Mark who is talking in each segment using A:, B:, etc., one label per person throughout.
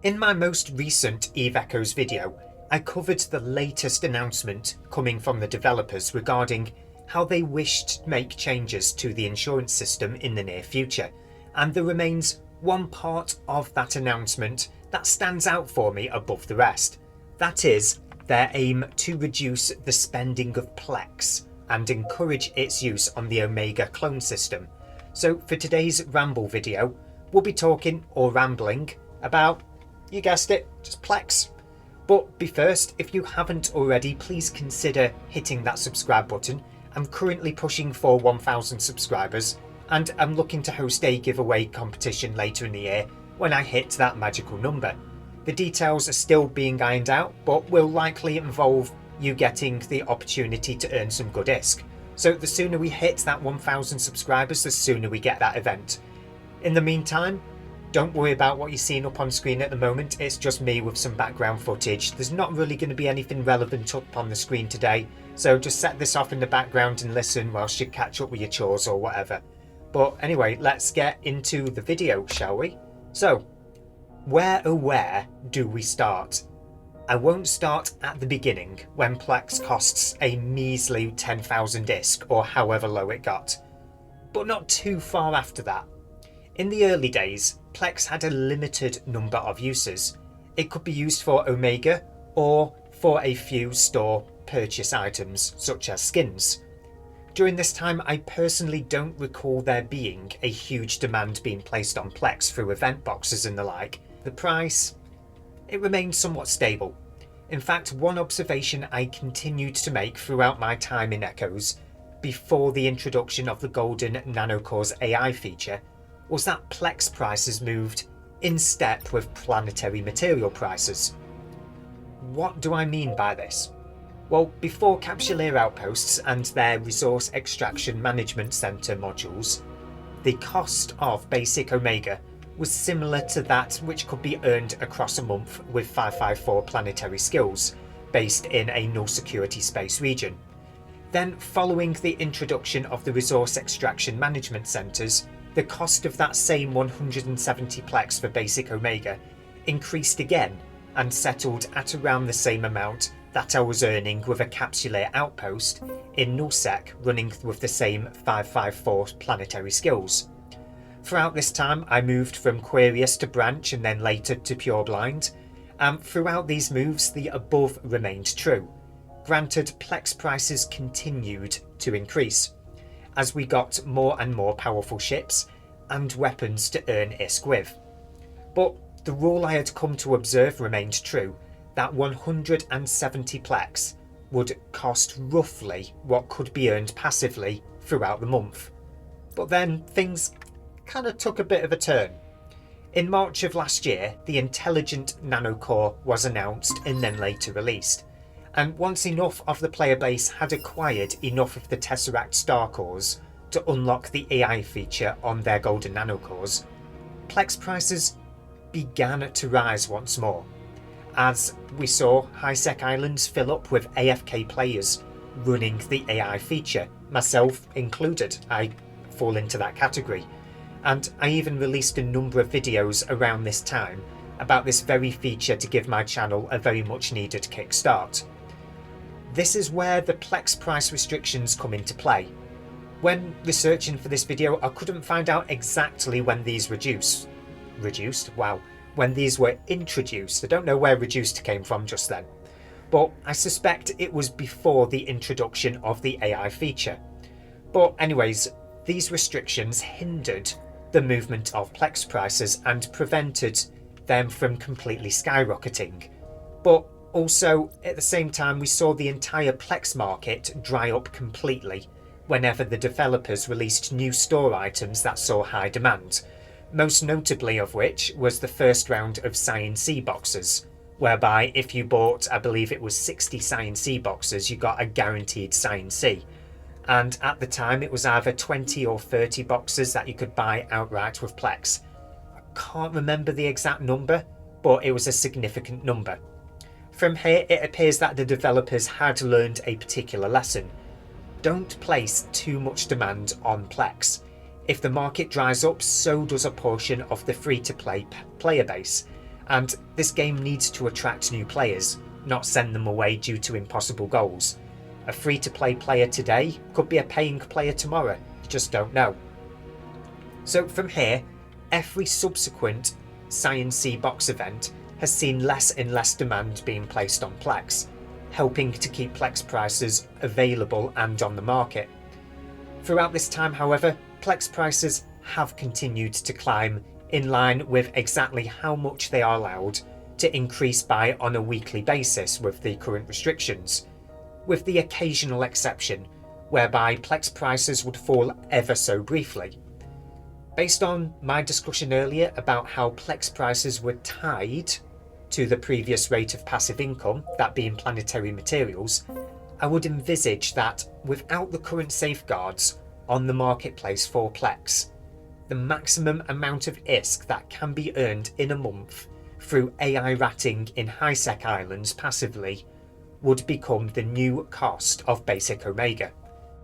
A: In my most recent Eve Echoes video, I covered the latest announcement coming from the developers regarding how they wished to make changes to the insurance system in the near future, and there remains one part of that announcement that stands out for me above the rest. That is their aim to reduce the spending of PLEX and encourage its use on the Omega clone system. So for today's Ramble video, we'll be talking or rambling about, you guessed it, just PLEX. But first, if you haven't already, please consider hitting that subscribe button. I'm currently pushing for 1,000 subscribers, and I'm looking to host a giveaway competition later in the year when I hit that magical number. The details are still being ironed out, but will likely involve you getting the opportunity to earn some good ISK. So the sooner we hit that 1,000 subscribers, the sooner we get that event. In the meantime, don't worry about what you're seeing up on screen at the moment, it's just me with some background footage. There's not really going to be anything relevant up on the screen today, so just set this off in the background and listen whilst you catch up with your chores or whatever. But anyway, let's get into the video, shall we? So, where do we start? I won't start at the beginning, when PLEX costs a measly 10,000 ISK or however low it got, but not too far after that. In the early days, PLEX had a limited number of uses. It could be used for Omega or for a few store purchase items such as skins. During this time, I personally don't recall there being a huge demand being placed on PLEX through event boxes and the like. The price, it remained somewhat stable. In fact, one observation I continued to make throughout my time in Echoes before the introduction of the golden Nanocore's AI feature was that PLEX prices moved in step with planetary material prices. What do I mean by this? Well, before Capsuleer Outposts and their Resource Extraction Management Center modules, the cost of basic Omega was similar to that which could be earned across a month with 554 planetary skills, based in a null security space region. Then, following the introduction of the Resource Extraction Management Centers, the cost of that same 170 PLEX for basic Omega increased again and settled at around the same amount that I was earning with a Capsuleer Outpost in nullsec running with the same 554 planetary skills. Throughout this time, I moved from Quarius to Branch and then later to Pureblind, and throughout these moves the above remained true. Granted, PLEX prices continued to increase as we got more and more powerful ships and weapons to earn ISK with. But the rule I had come to observe remained true, that 170 PLEX would cost roughly what could be earned passively throughout the month. But then things kind of took a bit of a turn. In March of last year, the intelligent Nanocore was announced and then later released. And once enough of the player base had acquired enough of the Tesseract Star Cores to unlock the AI feature on their golden Nanocores, PLEX prices began to rise once more, as we saw high-sec islands fill up with AFK players running the AI feature, myself included. I fall into that category, and I even released a number of videos around this time about this very feature to give my channel a very much needed kickstart. This is where the PLEX price restrictions come into play. When researching for this video, I couldn't find out exactly when these when these were introduced. I don't know where reduced came from just then, but I suspect it was before the introduction of the AI feature. But anyways, these restrictions hindered the movement of PLEX prices and prevented them from completely skyrocketing. But also, at the same time, we saw the entire PLEX market dry up completely whenever the developers released new store items that saw high demand, most notably of which was the first round of Sci-Fi boxes, whereby if you bought, I believe it was 60 Sci-Fi boxes, you got a guaranteed Sci-Fi. And at the time it was either 20 or 30 boxes that you could buy outright with PLEX. I can't remember the exact number, but it was a significant number. From here, it appears that the developers had learned a particular lesson. Don't place too much demand on PLEX. If the market dries up, so does a portion of the free-to-play player base, and this game needs to attract new players, not send them away due to impossible goals. A free-to-play player today could be a paying player tomorrow, you just don't know. So from here, every subsequent Sci-Fi box event has seen less and less demand being placed on PLEX, helping to keep PLEX prices available and on the market. Throughout this time, however, PLEX prices have continued to climb in line with exactly how much they are allowed to increase by on a weekly basis with the current restrictions, with the occasional exception whereby PLEX prices would fall ever so briefly. Based on my discussion earlier about how PLEX prices were tied to the previous rate of passive income, that being planetary materials, I would envisage that without the current safeguards on the marketplace for PLEX, the maximum amount of ISK that can be earned in a month through AI ratting in high-sec islands passively would become the new cost of basic Omega.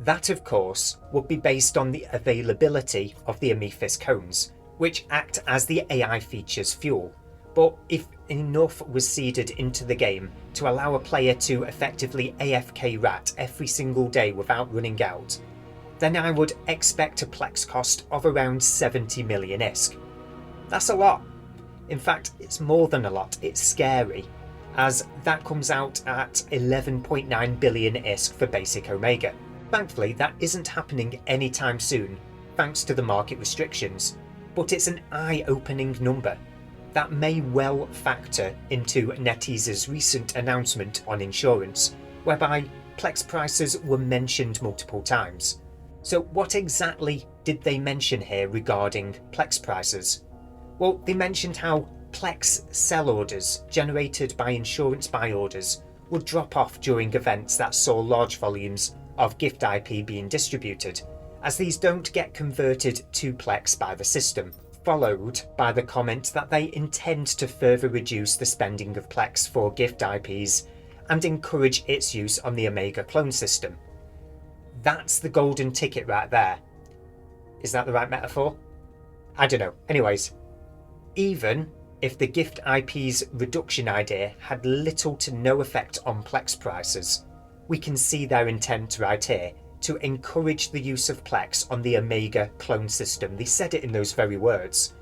A: That, of course, would be based on the availability of the Amethys cones, which act as the AI feature's fuel. But if enough was seeded into the game to allow a player to effectively AFK rat every single day without running out, then I would expect a PLEX cost of around 70 million ISK. That's a lot. In fact, it's more than a lot, it's scary, as that comes out at 11.9 billion ISK for basic Omega. Thankfully, that isn't happening anytime soon, thanks to the market restrictions, but it's an eye-opening number that may well factor into Netease's recent announcement on insurance, whereby PLEX prices were mentioned multiple times. So what exactly did they mention here regarding PLEX prices? Well, they mentioned how PLEX sell orders generated by insurance buy orders would drop off during events that saw large volumes of gift IP being distributed, as these don't get converted to PLEX by the system, followed by the comment that they intend to further reduce the spending of PLEX for gift IPs and encourage its use on the Omega clone system. That's the golden ticket right there. Is that the right metaphor? I don't know. Anyways, even if the gift IP's reduction idea had little to no effect on PLEX prices, we can see their intent right here to encourage the use of PLEX on the Omega clone system. They said it in those very words.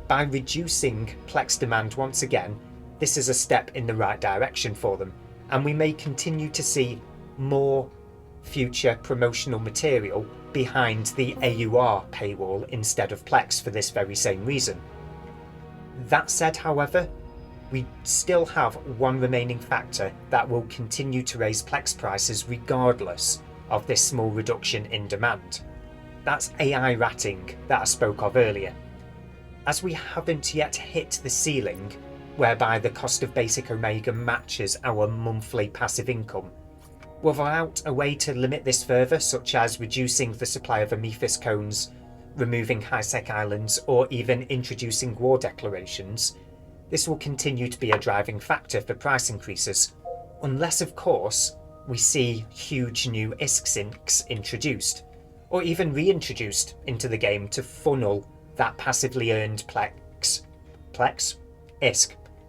A: By reducing PLEX demand once again, this is a step in the right direction for them, and we may continue to see more future promotional material behind the AUR paywall instead of PLEX for this very same reason. That said, however, we still have one remaining factor that will continue to raise PLEX prices regardless of this small reduction in demand. That's AI ratting that I spoke of earlier. As we haven't yet hit the ceiling whereby the cost of basic Omega matches our monthly passive income, without a way to limit this further, such as reducing the supply of Amethys cones, removing high-sec islands, or even introducing war declarations, this will continue to be a driving factor for price increases, unless of course we see huge new ISK sinks introduced, or even reintroduced into the game to funnel that passively earned ISK,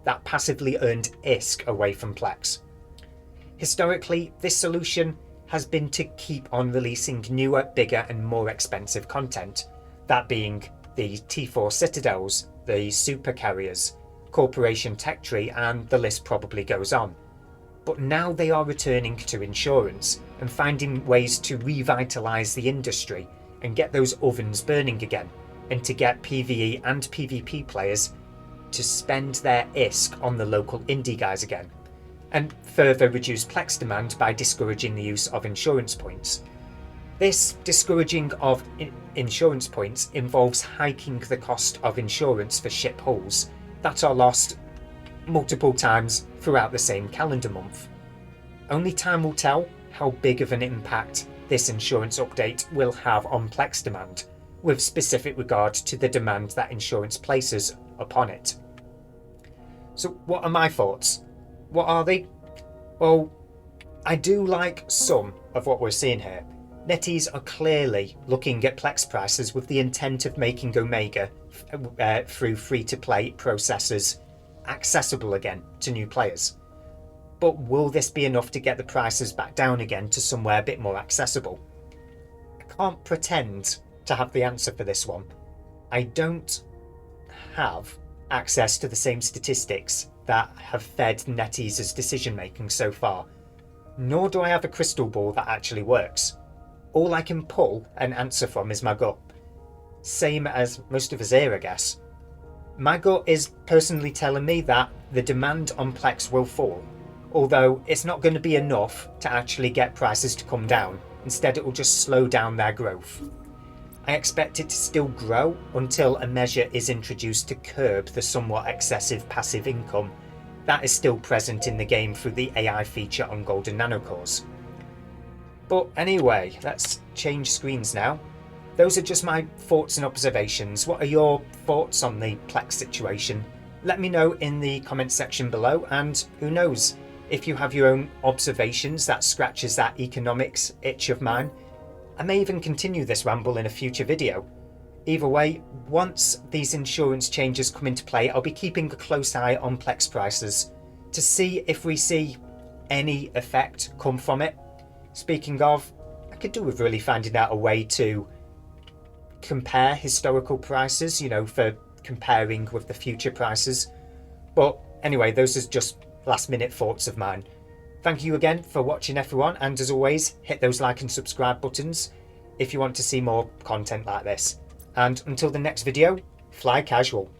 A: that passively earned ISK away from PLEX. Historically, this solution has been to keep on releasing newer, bigger and more expensive content, that being the T4 Citadels, the Super Carriers, Corporation Tech Tree, and the list probably goes on. But now they are returning to insurance and finding ways to revitalise the industry and get those ovens burning again, and to get PvE and PvP players to spend their ISK on the local indie guys again, and further reduce PLEX demand by discouraging the use of insurance points. This discouraging of insurance points involves hiking the cost of insurance for ship hulls that are lost multiple times throughout the same calendar month. Only time will tell how big of an impact this insurance update will have on PLEX demand, with specific regard to the demand that insurance places upon it. So what are my thoughts? What are they? Well, I do like some of what we're seeing here. Netease are clearly looking at PLEX prices with the intent of making Omega through free-to-play processors accessible again to new players. But will this be enough to get the prices back down again to somewhere a bit more accessible? I can't pretend to have the answer for this one. I don't have access to the same statistics that have fed Netease's decision making so far, nor do I have a crystal ball that actually works. All I can pull an answer from is my gut. Same as most of us here, I guess. My gut is personally telling me that the demand on PLEX will fall, although it's not going to be enough to actually get prices to come down. Instead, it will just slow down their growth. I expect it to still grow until a measure is introduced to curb the somewhat excessive passive income that is still present in the game through the AI feature on golden nanocores. But anyway, let's change screens now. Those are just my thoughts and observations. What are your thoughts on the PLEX situation? Let me know in the comment section below, and who knows, if you have your own observations that scratches that economics itch of mine, I may even continue this ramble in a future video. Either way, once these insurance changes come into play, I'll be keeping a close eye on PLEX prices to see if we see any effect come from it. Speaking of, I could do with really finding out a way to compare historical prices, for comparing with the future prices. But anyway, those are just last minute thoughts of mine. Thank you again for watching, everyone, and as always, hit those like and subscribe buttons if you want to see more content like this. And until the next video, fly casual.